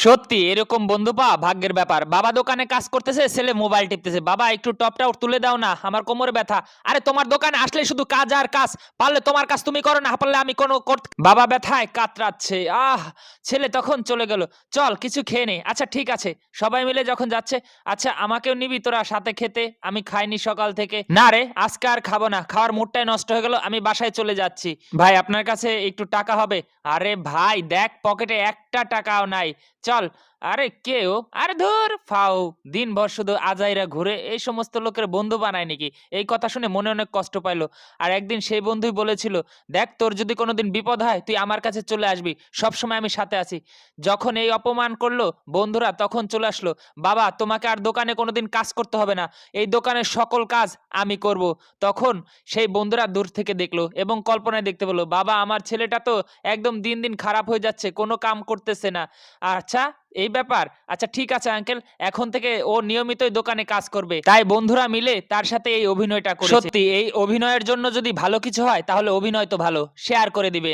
সত্যি এরকম বন্ধু পাওয়া ভাগ্যের ব্যাপার। বাবা দোকানে কাজ করতেছে, ছেলে মোবাইল টিপতেছে। বাবা একটু টপটা তুলে দাও না, আমার কোমরে ব্যথা। আরে তোমার দোকানে আসলে শুধু কাজ আর কাজ। পারলে তোমার কাজ তুমি করো, না পারলে আমি কোনো বাবা ব্যথায় কাতরাচ্ছে। ছেলে তখন চলে গেল। চল কিছু খেয়ে নে। আচ্ছা ঠিক আছে। সবাই মিলে যখন যাচ্ছে, আচ্ছা আমাকেও নিবি তোরা সাথে খেতে? আমি খাইনি সকাল থেকে। না রে, আজকে আর খাবো না। খাওয়ার মুডটাই নষ্ট হয়ে গেল। আমি বাসায় চলে যাচ্ছি। ভাই আপনার কাছে একটু টাকা হবে? আরে ভাই দেখ পকেটে একটা টাকাও নাই। চল। আরে কেউ, আরে ধুর ফাউ, দিনভর শুধু আজাইরা ঘুরে, এই সমস্ত লোকের বন্ধু বানায় নাকি? এই কথা শুনে মনে অনেক কষ্ট পাইলো। আর একদিন সেই বন্ধুই বলেছিল, দেখ তোর যদি কোনোদিন বিপদ হয় তুই আমার কাছে চলে আসবি, সবসময় আমি সাথে আছি। যখন এই অপমান করলো বন্ধুরা, তখন চলে আসলো, বাবা তোমাকে আর দোকানে কোনোদিন কাজ করতে হবে না, এই দোকানের সকল কাজ আমি করব। তখন সেই বন্ধুরা দূর থেকে দেখলো এবং কল্পনায় দেখতে পেলো, বাবা আমার ছেলেটা তো একদম দিন দিন খারাপ হয়ে যাচ্ছে, কোনো কাম করতেছে না। আচ্ছা, এই ব্যাপার। আচ্ছা ঠিক আছে আঙ্কেল, এখন থেকে ও নিয়মিতই দোকানে কাজ করবে। তাই বন্ধুরা মিলে তার সাথে এই অভিনয়টা করেছে। সত্যি এই অভিনয়ের জন্য যদি ভালো কিছু হয় তাহলে অভিনয় তো ভালো, শেয়ার করে দিবেন।